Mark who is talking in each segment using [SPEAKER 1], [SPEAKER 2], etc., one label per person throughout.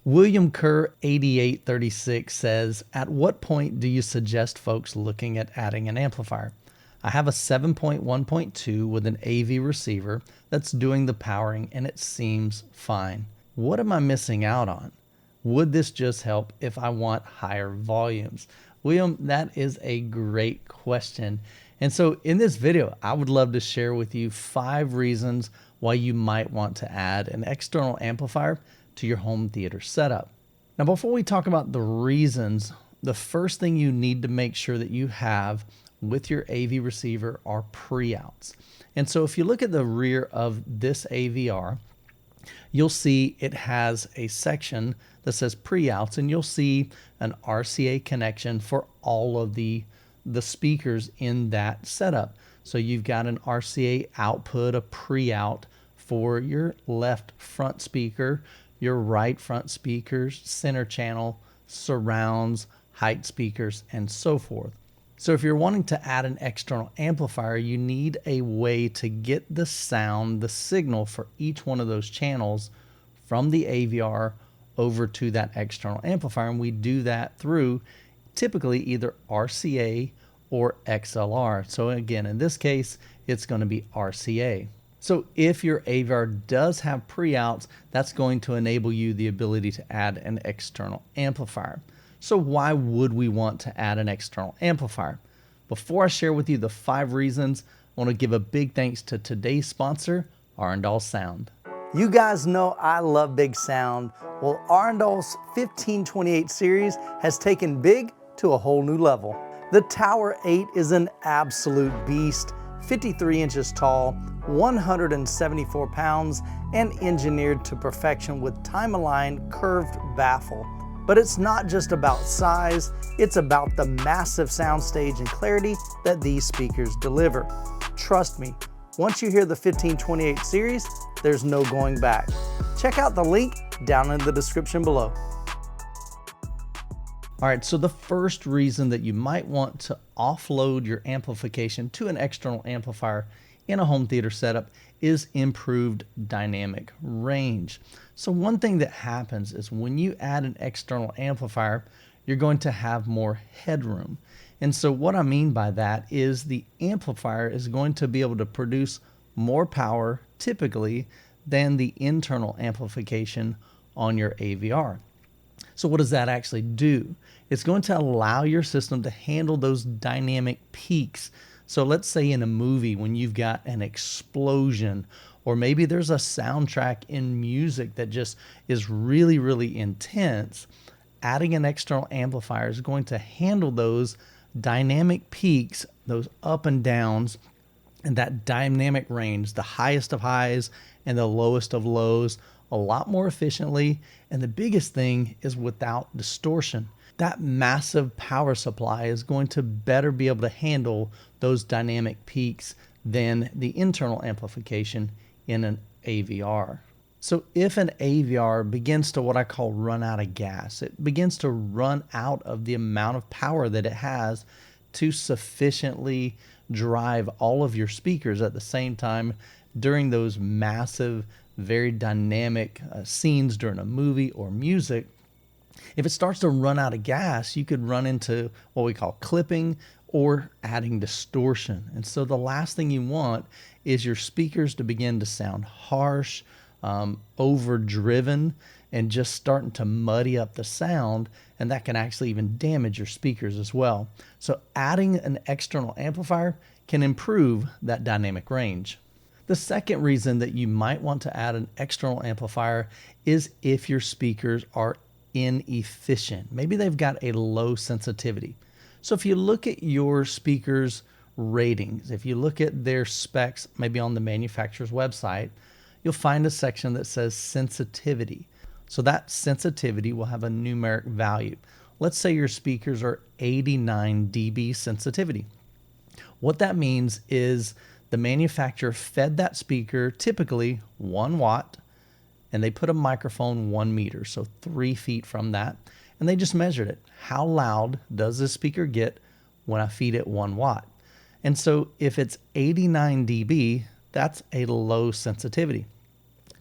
[SPEAKER 1] William Kerr 8836 says, at what point do you suggest folks looking at adding an amplifier? I have a 7.1.2 with an AV receiver that's doing the powering and it seems fine. What am I missing out on? Would this just help if I want higher volumes? William, that is a great question. And so in this video, I would love to share with you 5 reasons why you might want to add an external amplifier to your home theater setup. Now, before we talk about the reasons, the first thing you need to make sure that you have with your AV receiver are preouts. And so if you look at the rear of this AVR, you'll see it has a section that says preouts, and you'll see an RCA connection for all of the speakers in that setup. So you've got an RCA output, a preout for your left front speaker, your right front speakers, center channel, surrounds, height speakers, and so forth. So if you're wanting to add an external amplifier, you need a way to get the sound, the signal for each one of those channels from the AVR over to that external amplifier. And we do that through typically either RCA or XLR. So again, in this case, it's going to be RCA. So if your AVR does have preouts, that's going to enable you the ability to add an external amplifier. So why would we want to add an external amplifier? Before I share with you the 5 reasons, I want to give a big thanks to today's sponsor, Arundel Sound. You guys know I love big sound. Well, Arundel's 1528 series has taken big to a whole new level. The Tower 8 is an absolute beast, 53 inches tall, 174 pounds, and engineered to perfection with time-aligned curved baffle. But it's not just about size, it's about the massive soundstage and clarity that these speakers deliver. Trust me, once you hear the 1528 series, there's no going back. Check out the link down in the description below. All right, so the first reason that you might want to offload your amplification to an external amplifier in a home theater setup is improved dynamic range. So one thing that happens is when you add an external amplifier, you're going to have more headroom. And so what I mean by that is the amplifier is going to be able to produce more power typically than the internal amplification on your AVR. So what does that actually do? It's going to allow your system to handle those dynamic peaks. So let's say in a movie when you've got an explosion, or maybe there's a soundtrack in music that just is really, really intense, adding an external amplifier is going to handle those dynamic peaks, those up and downs, and that dynamic range, the highest of highs and the lowest of lows, a lot more efficiently. And the biggest thing is without distortion. That massive power supply is going to better be able to handle those dynamic peaks than the internal amplification in an AVR. So if an AVR begins to what I call run out of gas, it begins to run out of the amount of power that it has to sufficiently drive all of your speakers at the same time during those massive, very dynamic scenes during a movie or music. If it starts to run out of gas, you could run into what we call clipping or adding distortion. And so the last thing you want is your speakers to begin to sound harsh, overdriven, and just starting to muddy up the sound, and that can actually even damage your speakers as well. So adding an external amplifier can improve that dynamic range. The second reason that you might want to add an external amplifier is if your speakers are inefficient. Maybe they've got a low sensitivity. So if you look at your speakers ratings, if you look at their specs, maybe on the manufacturer's website, you'll find a section that says sensitivity. So that sensitivity will have a numeric value. Let's say your speakers are 89 dB sensitivity. What that means is the manufacturer fed that speaker typically 1 watt, and they put a microphone 1 meter, so 3 feet from that, and they just measured it. How loud does this speaker get when I feed it 1 watt? And so if it's 89 dB, that's a low sensitivity.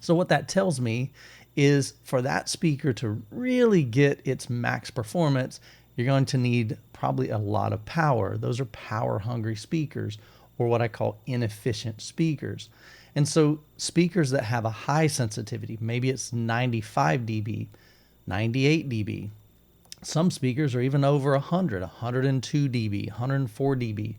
[SPEAKER 1] So what that tells me is for that speaker to really get its max performance, you're going to need probably a lot of power. Those are power hungry speakers, or what I call inefficient speakers. And so speakers that have a high sensitivity, maybe it's 95 dB, 98 dB. Some speakers are even over 100, 102 dB, 104 dB.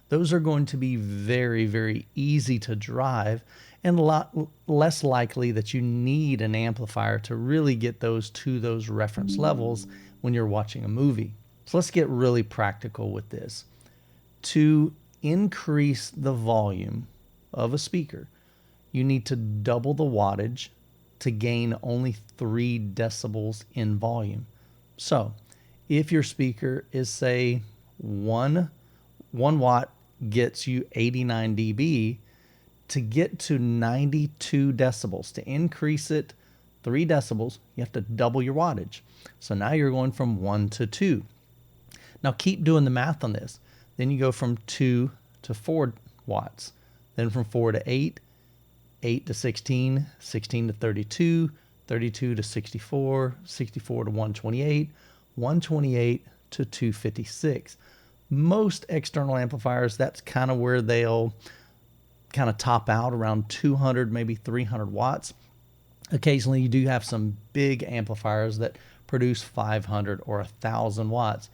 [SPEAKER 1] Those are going to be very, very easy to drive and a lot less likely that you need an amplifier to really get those to those reference levels when you're watching a movie. So let's get really practical with this. To increase the volume of a speaker, you need to double the wattage to gain only 3 decibels in volume. So if your speaker is, say, 1 watt gets you 89 dB, to get to 92 decibels, to increase it 3 decibels, you have to double your wattage. So now you're going from 1 to 2. Now keep doing the math on this. Then you go from 2 to 4 watts, then from 4 to 8, 8 to 16, 16 to 32, 32 to 64, 64 to 128, 128 to 256. Most external amplifiers, that's kind of where they'll kind of top out, around 200, maybe 300 watts. Occasionally you do have some big amplifiers that produce 500 or 1,000 watts.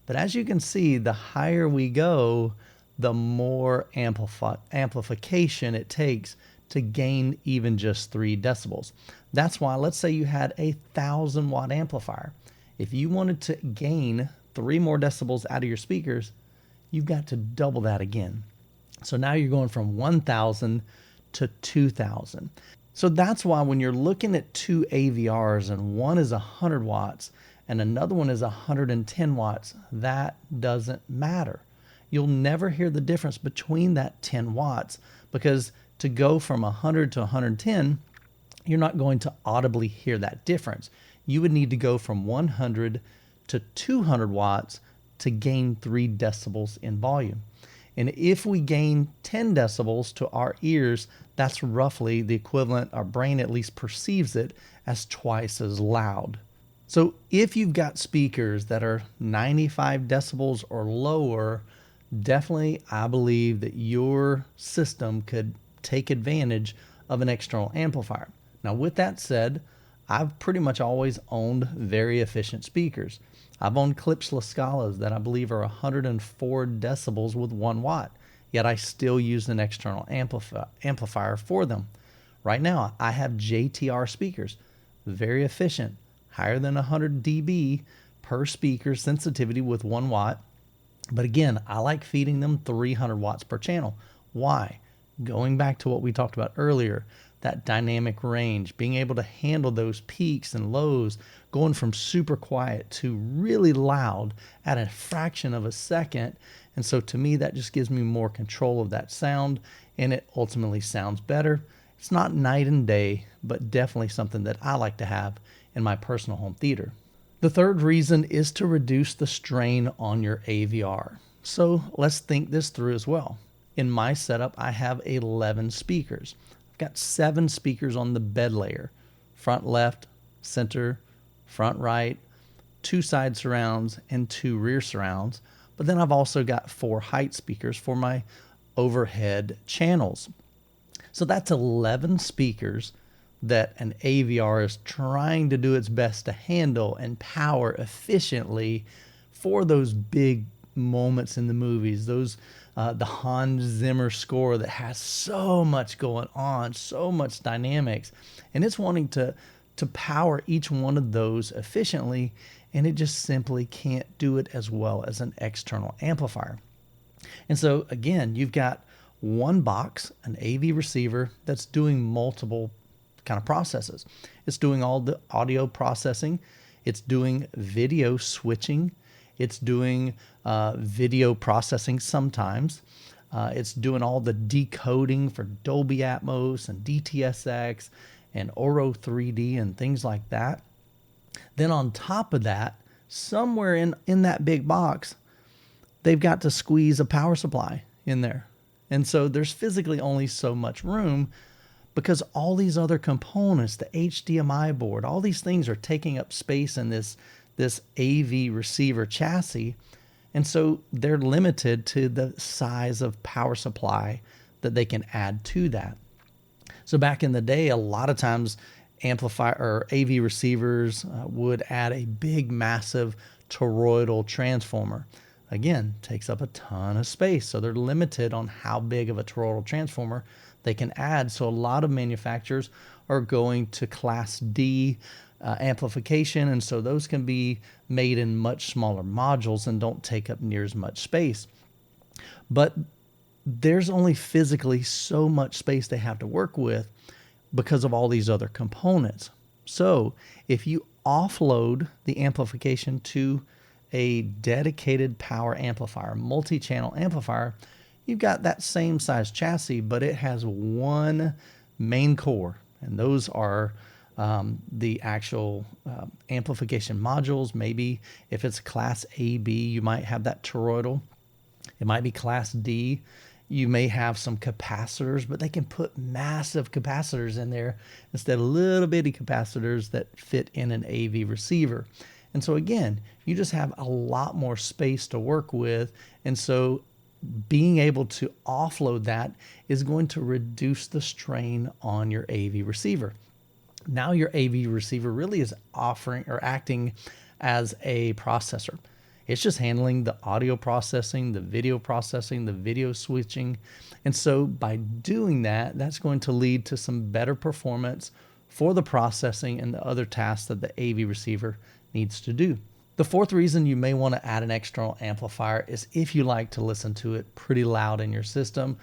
[SPEAKER 1] But as you can see, the higher we go, the more amplification it takes to gain even just 3 decibels. That's why, let's say you had a 1,000 watt amplifier. If you wanted to gain 3 more decibels out of your speakers, you've got to double that again. So now you're going from 1,000 to 2,000. So that's why when you're looking at 2 AVRs and one is 100 watts and another one is 110 watts, that doesn't matter. You'll never hear the difference between that 10 watts, because to go from 100 to 110, you're not going to audibly hear that difference. You would need to go from 100 to 200 watts to gain 3 decibels in volume. And if we gain 10 decibels to our ears, that's roughly the equivalent, our brain at least perceives it as twice as loud. So if you've got speakers that are 95 decibels or lower, definitely I believe that your system could take advantage of an external amplifier. Now with that said, I've pretty much always owned very efficient speakers. I've owned Klipsch Scalas that I believe are 104 decibels with 1 watt, yet I still use an external amplifier for them. Right now, I have JTR speakers, very efficient, higher than 100 dB per speaker sensitivity with 1 watt. But again, I like feeding them 300 watts per channel. Why? Going back to what we talked about earlier, that dynamic range, being able to handle those peaks and lows, going from super quiet to really loud at a fraction of a second. And so to me, that just gives me more control of that sound, and it ultimately sounds better. It's not night and day, but definitely something that I like to have in my personal home theater. The third reason is to reduce the strain on your AVR. So let's think this through as well. In my setup, I have 11 speakers. I've got 7 speakers on the bed layer, front left, center, front right, 2 side surrounds, and 2 rear surrounds. But then I've also got 4 height speakers for my overhead channels. So that's 11 speakers that an AVR is trying to do its best to handle and power efficiently for those big moments in the movies, those the Hans Zimmer score that has so much going on, so much dynamics, and it's wanting to power each one of those efficiently, and it just simply can't do it as well as an external amplifier. And so again, you've got one box, an AV receiver that's doing multiple kind of processes. It's doing all the audio processing, it's doing video switching, it's doing video processing sometimes. It's doing all the decoding for Dolby Atmos and DTSX and Oro 3D and things like that. Then on top of that, somewhere in that big box, they've got to squeeze a power supply in there. And so there's physically only so much room, because all these other components, the HDMI board, all these things are taking up space in this AV receiver chassis. And so they're limited to the size of power supply that they can add to that. So back in the day, a lot of times amplifier or AV receivers would add a big, massive toroidal transformer. Again, takes up a ton of space. So they're limited on how big of a toroidal transformer they can add. So a lot of manufacturers are going to Class D amplification. And so those can be made in much smaller modules and don't take up near as much space. But there's only physically so much space they have to work with because of all these other components. So if you offload the amplification to a dedicated power amplifier, multi-channel amplifier, you've got that same size chassis, but it has one main core, and those are the actual amplification modules. Maybe if it's Class AB, you might have that toroidal. It might be Class D. You may have some capacitors, but they can put massive capacitors in there instead of little bitty capacitors that fit in an AV receiver. And so again, you just have a lot more space to work with. And so being able to offload that is going to reduce the strain on your AV receiver. Now your AV receiver really is offering or acting as a processor. It's just handling the audio processing, the video switching. And so by doing that, that's going to lead to some better performance for the processing and the other tasks that the AV receiver needs to do. The fourth reason you may want to add an external amplifier is if you like to listen to it pretty loud in your system,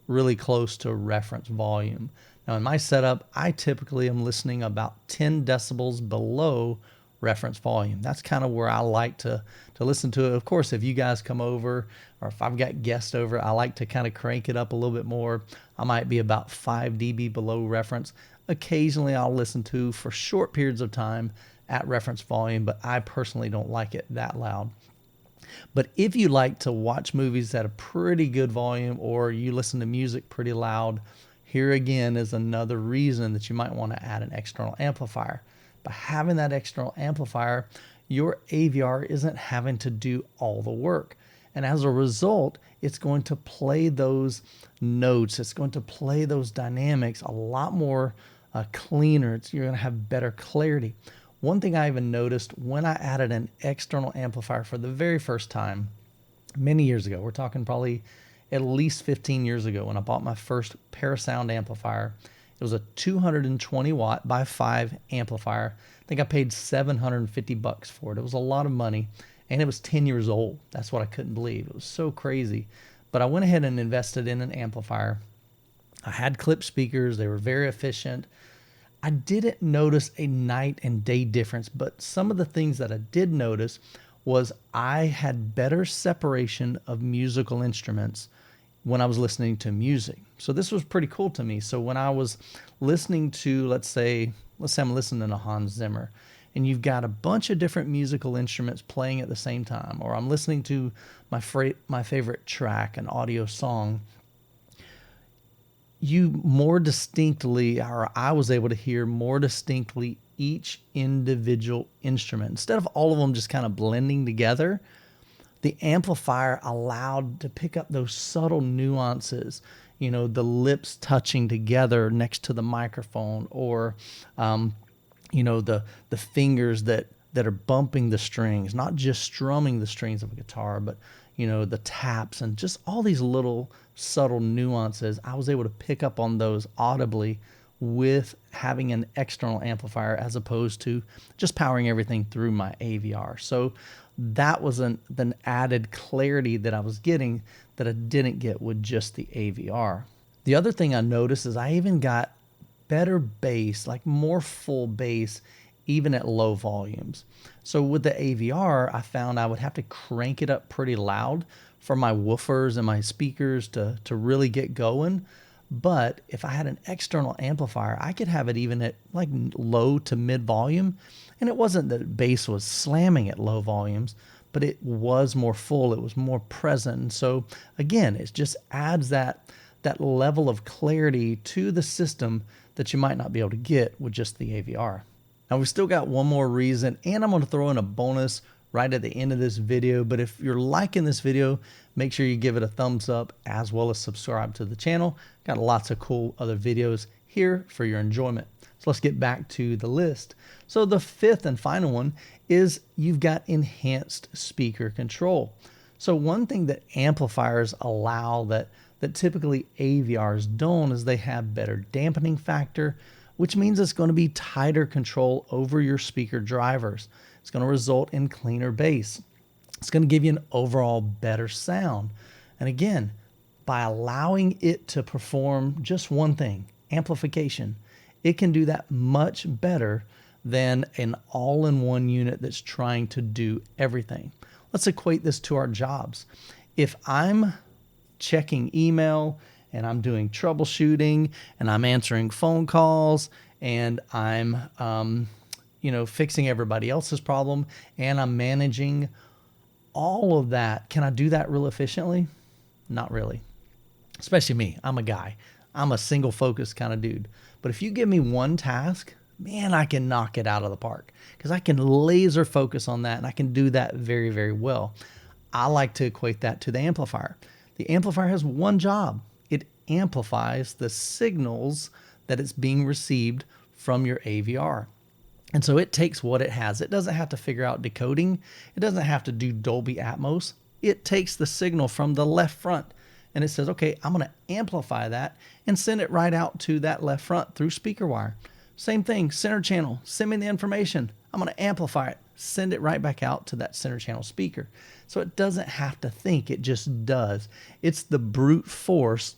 [SPEAKER 1] really close to reference volume. Now in my setup, I typically am listening about 10 decibels below reference volume. That's kind of where I like to listen to it. Of course, if you guys come over or if I've got guests over, I like to kind of crank it up a little bit more. I might be about 5 dB below reference. Occasionally I'll listen to for short periods of time at reference volume, but I personally don't like it that loud. But if you like to watch movies at a pretty good volume or you listen to music pretty loud, here again is another reason that you might want to add an external amplifier. By having that external amplifier, your AVR isn't having to do all the work. And as a result, it's going to play those notes. It's going to play those dynamics a lot more cleaner. You're going to have better clarity. One thing I even noticed when I added an external amplifier for the very first time many years ago, we're talking probably at least 15 years ago when I bought my first Parasound amplifier. It was a 220 watt by 5 amplifier. I think I paid $750 for it. It was a lot of money, and it was 10 years old. That's what I couldn't believe. It was so crazy. But I went ahead and invested in an amplifier. I had clip speakers. They were very efficient. I didn't notice a night and day difference, but some of the things that I did notice was I had better separation of musical instruments when I was listening to music. So this was pretty cool to me. So when I was listening to, let's say I'm listening to Hans Zimmer, and you've got a bunch of different musical instruments playing at the same time, or I'm listening to my favorite track, an audio song, you more distinctly, or I was able to hear more distinctly each individual instrument. Instead of all of them just kind of blending together, the amplifier allowed to pick up those subtle nuances, you know, the lips touching together next to the microphone, or, you know, the fingers that are bumping the strings, not just strumming the strings of a guitar, but, you know, the taps and just all these little subtle nuances. I was able to pick up on those audibly with having an external amplifier as opposed to just powering everything through my AVR. So that was an added clarity that I was getting that I didn't get with just the AVR. The other thing I noticed is I even got better bass, like more full bass, even at low volumes. So with the AVR, I found I would have to crank it up pretty loud for my woofers and my speakers to really get going. But if I had an external amplifier, I could have it even at like low to mid volume. And it wasn't that bass was slamming at low volumes, but it was more full. It was more present. And so again, it just adds that that level of clarity to the system that you might not be able to get with just the AVR. Now we've still got one more reason, and I'm going to throw in a bonus right at the end of this video. But if you're liking this video, make sure you give it a thumbs up as well as subscribe to the channel. Got lots of cool other videos here for your enjoyment. So let's get back to the list. So the fifth and final one is you've got enhanced speaker control. So one thing that amplifiers allow that typically AVRs don't is they have better dampening factor, which means it's going to be tighter control over your speaker drivers. It's going to result in cleaner bass. It's going to give you an overall better sound. And again, by allowing it to perform just one thing, amplification, it can do that much better than an all-in-one unit that's trying to do everything. Let's equate this to our jobs. If I'm checking email and I'm doing troubleshooting and I'm answering phone calls and I'm fixing everybody else's problem and I'm managing all of that, can I do that real efficiently? Not really. Especially me. I'm a guy. I'm a single focus kind of dude. But if you give me one task, man, I can knock it out of the park because I can laser focus on that and I can do that very, very well. I like to equate that to the amplifier. The amplifier has one job. It amplifies the signals that it's being received from your AVR. And so it takes what it has. It doesn't have to figure out decoding. It doesn't have to do Dolby Atmos. It takes the signal from the left front and it says, okay, I'm going to amplify that and send it right out to that left front through speaker wire. Same thing, center channel, send me the information. I'm going to amplify it, send it right back out to that center channel speaker. So it doesn't have to think, it just does. It's the brute force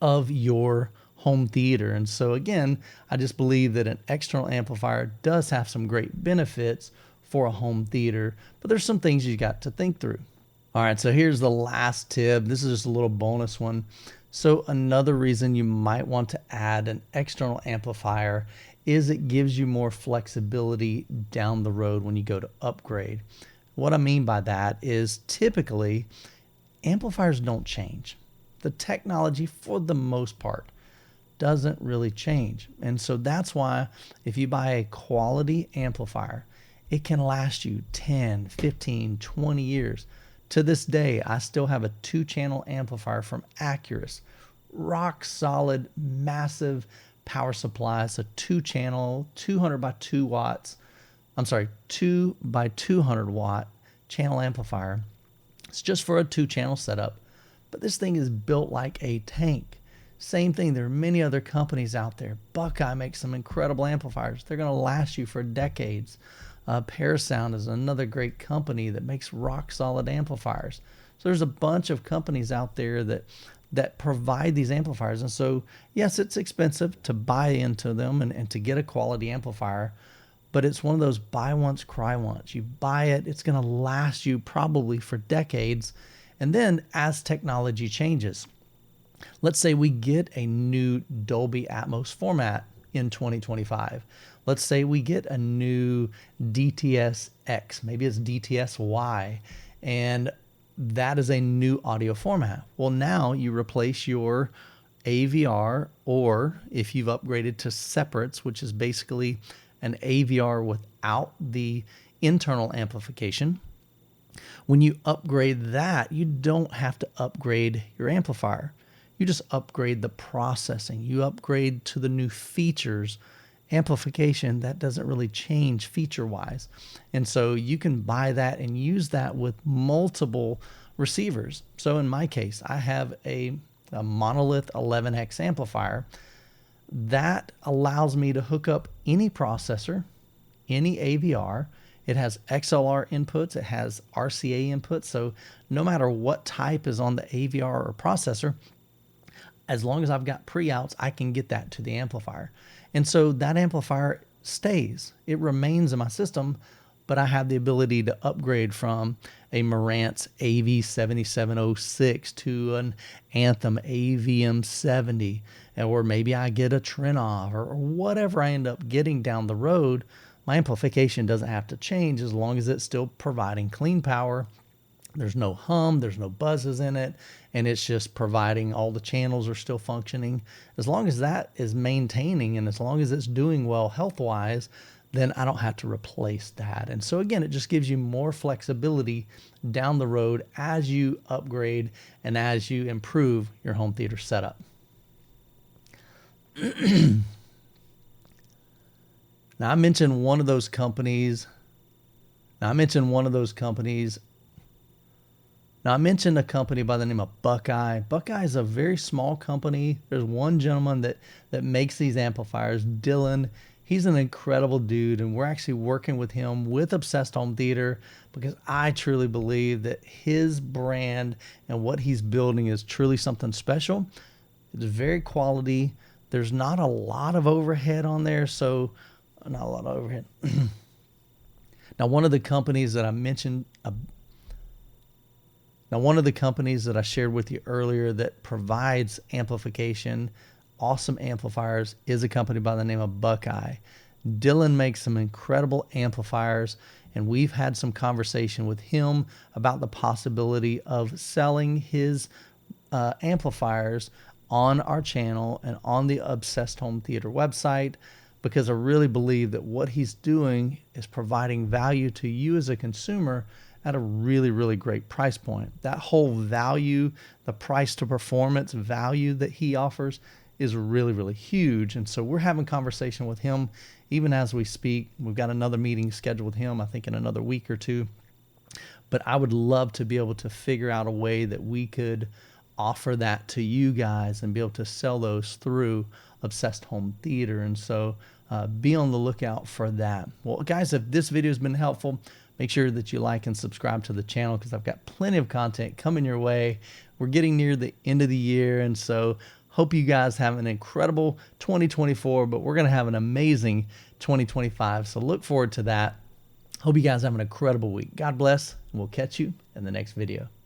[SPEAKER 1] of your home theater. And so again, I just believe that an external amplifier does have some great benefits for a home theater, but there's some things you got to think through. All right, so here's the last tip. This is just a little bonus one. So another reason you might want to add an external amplifier is it gives you more flexibility down the road when you go to upgrade. What I mean by that is typically amplifiers don't change. The technology, for the most part, doesn't really change. And so that's why if you buy a quality amplifier, it can last you 10, 15, 20 years. To this day, I still have a 2-channel amplifier from Acurus. Rock solid, massive power supply. It's a 2-channel, 200 by 2 watts. 2 by 200 watt channel amplifier. It's just for a 2-channel setup, but this thing is built like a tank. Same thing, there are many other companies out there. Buckeye makes some incredible amplifiers. They're going to last you for decades. Parasound is another great company that makes rock solid amplifiers. So there's a bunch of companies out there that provide these amplifiers. And so, yes, it's expensive to buy into them and to get a quality amplifier, but it's one of those buy once, cry once. You buy it, it's going to last you probably for decades. And then as technology changes, let's say we get a new Dolby Atmos format in 2025. Let's say we get a new DTS-X, maybe it's DTS-Y, and that is a new audio format. Well, now you replace your AVR, or if you've upgraded to separates, which is basically an AVR without the internal amplification. When you upgrade that, you don't have to upgrade your amplifier. You just upgrade the processing. You upgrade to the new features. Amplification, that doesn't really change feature-wise. And so you can buy that and use that with multiple receivers. So in my case, I have a monolith 11X amplifier that allows me to hook up any processor, any AVR. It has XLR inputs, it has RCA inputs. So no matter what type is on the AVR or processor, as long as I've got Preouts, I can get that to the amplifier. And so that amplifier stays. It remains in my system, but I have the ability to upgrade from a Marantz AV7706 to an Anthem AVM70, or maybe I get a Trinov or whatever I end up getting down the road. My amplification doesn't have to change as long as it's still providing clean power There's no hum, there's no buzzes in it, and it's just providing all the channels are still functioning. As long as that is maintaining and as long as it's doing well health-wise, then I don't have to replace that. And so again, it just gives you more flexibility down the road as you upgrade and as you improve your home theater setup. Now I mentioned one of those companies. Now I mentioned a company by the name of Buckeye. Buckeye is a very small company. There's one gentleman that makes these amplifiers, Dylan. He's an incredible dude, and we're actually working with him with Obsessed Home Theater because I truly believe that his brand and what he's building is truly something special. It's very quality. There's not a lot of overhead on there, so not a lot of overhead. Now, one of the companies that I mentioned, one of the companies that I shared with you earlier that provides amplification, awesome amplifiers, is a company by the name of Buckeye. Dylan makes some incredible amplifiers, and we've had some conversation with him about the possibility of selling his amplifiers on our channel and on the Obsessed Home Theater website, because I really believe that what he's doing is providing value to you as a consumer at a really, really great price point. That whole value, the price to performance value that he offers is really, really huge. And so we're having conversation with him even as we speak. We've got another meeting scheduled with him, I think in another week or two. But I would love to be able to figure out a way that we could offer that to you guys and be able to sell those through Obsessed Home Theater. And so be on the lookout for that. Well, guys, if this video has been helpful, make sure that you like and subscribe to the channel because I've got plenty of content coming your way. We're getting near the end of the year, and so hope you guys have an incredible 2024, but we're going to have an amazing 2025. So look forward to that. Hope you guys have an incredible week. God bless, and we'll catch you in the next video.